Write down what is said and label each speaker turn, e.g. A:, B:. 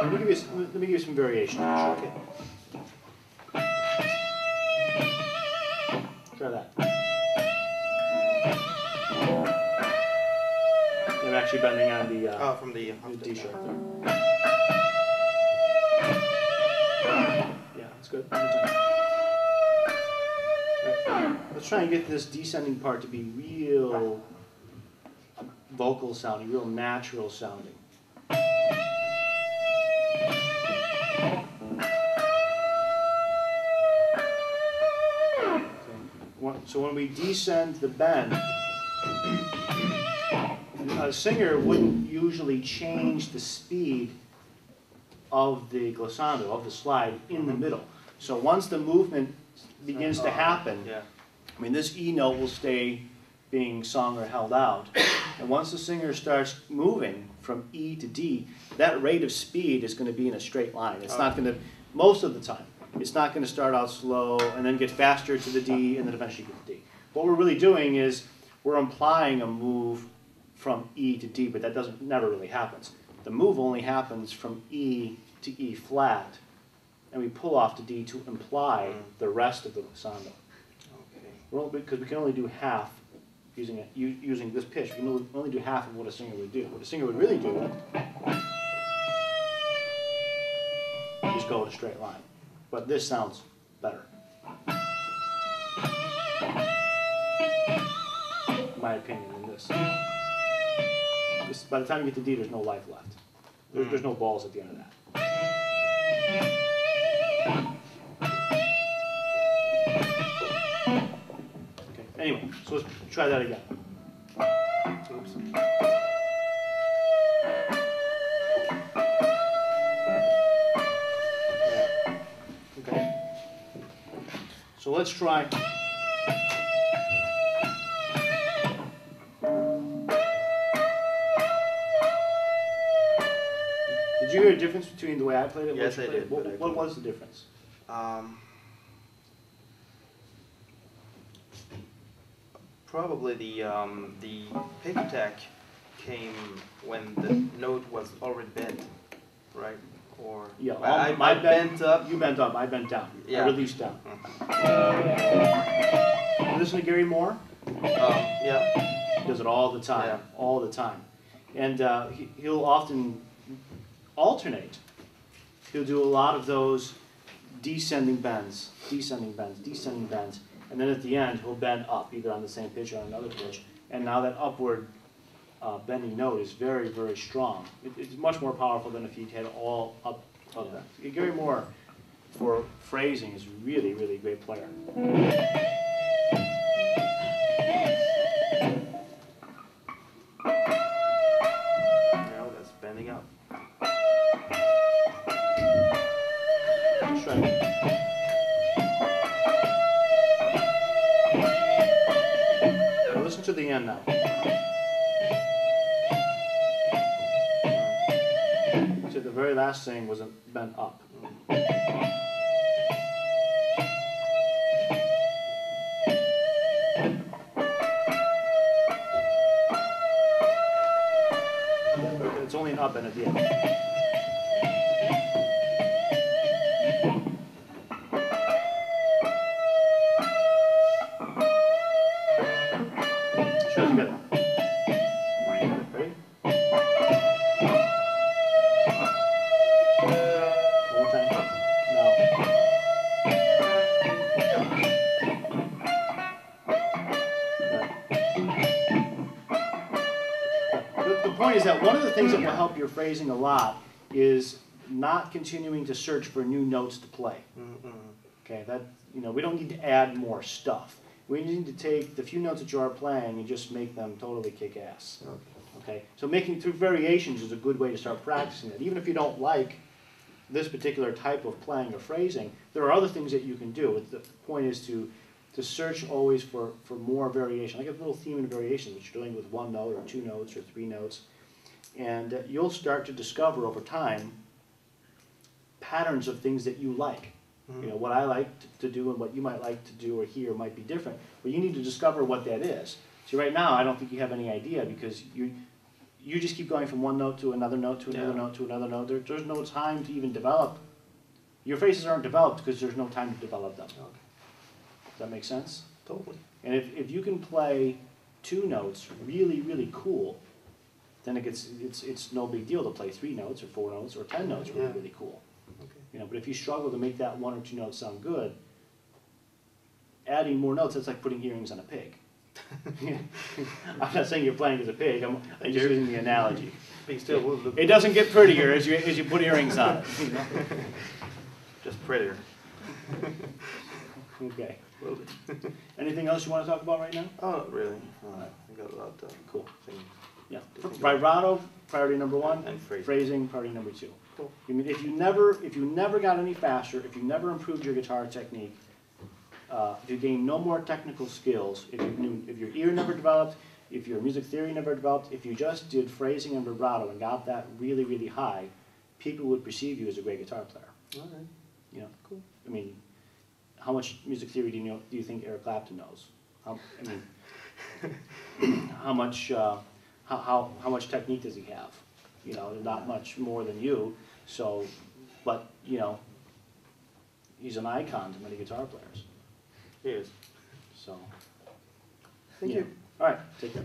A: Let me give you some variation.
B: Okay.
A: Try that. I'm actually bending on the
B: From the
A: D sharp there. Yeah, that's good. Let's try and get this descending part to be real vocal sounding, real natural sounding. So when we descend the bend, a singer wouldn't usually change the speed of the glissando, of the slide, in the middle. So once the movement begins to happen, I mean, this E note will stay being sung or held out. And once the singer starts moving from E to D, that rate of speed is going to be in a straight line. It's not going to, most of the time, it's not going to start out slow and then get faster to the D and then eventually get to D. What we're really doing is we're implying a move from E to D, but that never really happens. The move only happens from E to E flat, and we pull off to D to imply the rest of the glissando. Because we can only do half using this pitch. We can only do half of what a singer would do. What a singer would really do is just go in a straight line. But this sounds better. In my opinion, in this. By the time you get to D, there's no life left. There's no balls at the end of that. Okay. Anyway, so let's try that again. Oops. Okay. So let's try. Did you hear a difference between the way I played it and
B: yes,
A: what you played? What was the difference?
B: Probably the pick attack came when the note was already bent, right? Or
A: yeah,
B: I bent up.
A: You bent up. I bent down.
B: Yeah.
A: I released down. Listen to Gary Moore.
B: Yeah.
A: He does it all the time. All the time, and he'll often alternate. He'll do a lot of those descending bends, descending bends, descending bends, and then at the end he'll bend up, either on the same pitch or on another pitch, and now that upward bending note is very, very strong. It's much more powerful than if you had all up of that. Gary Moore, for phrasing, is really, really a great player.
B: Now that's bending up.
A: Let's try it. Now listen to the end now. So the very last thing was bent up. It's only an up and at the end. Try it together. Ready? One more time. Now. The point is that one of the things that will help your phrasing a lot is not continuing to search for new notes to play. Okay, that, you know, we don't need to add more stuff. We need to take the few notes that you are playing and just make them totally kick ass. Okay, so making through variations is a good way to start practicing it. Even if you don't like this particular type of playing or phrasing, there are other things that you can do. The point is to search always for more variation. Like a little theme and variation that you're doing with one note or two notes or three notes. And you'll start to discover over time patterns of things that you like. You know, what I like to do and what you might like to do or hear might be different. But you need to discover what that is. See, right now, I don't think you have any idea because you just keep going from one note to another note to another note to another note. There's no time to even develop. Your phrases aren't developed because there's no time to develop them.
B: Okay.
A: Does that make sense?
B: Totally.
A: And if you can play 2 notes really, really cool, then it's no big deal to play 3 notes or 4 notes or 10 notes really, really cool.
B: Okay.
A: You know, but if you struggle to make that 1 or 2 notes sound good, adding more notes, that's like putting earrings on a pig. I'm not saying you're playing as a pig, I'm just using the analogy.
B: But still will look
A: It doesn't get prettier as you put earrings on it. You know?
B: just prettier.
A: Okay.
B: A little bit.
A: Anything else you want to talk about right now?
B: Oh, not really. I got a lot of
A: Cool.
B: things.
A: Yeah.
B: to think about.
A: Vibrato, priority number 1.
B: And phrasing.
A: Phrasing, priority number 2.
B: Cool.
A: I mean, if you never got any faster, if you never improved your guitar technique, if you gained no more technical skills, if your ear never developed, if your music theory never developed, if you just did phrasing and vibrato and got that really, really high, people would perceive you as a great guitar player.
B: All right.
A: You know,
B: Cool.
A: I mean, how much music theory do you think Eric Clapton knows? I mean, how much technique does he have? You know, not much more than you. So, but you know, he's an icon to many guitar players.
B: Cheers.
A: So,
B: Thank
A: yeah.
B: you.
A: All right, take care.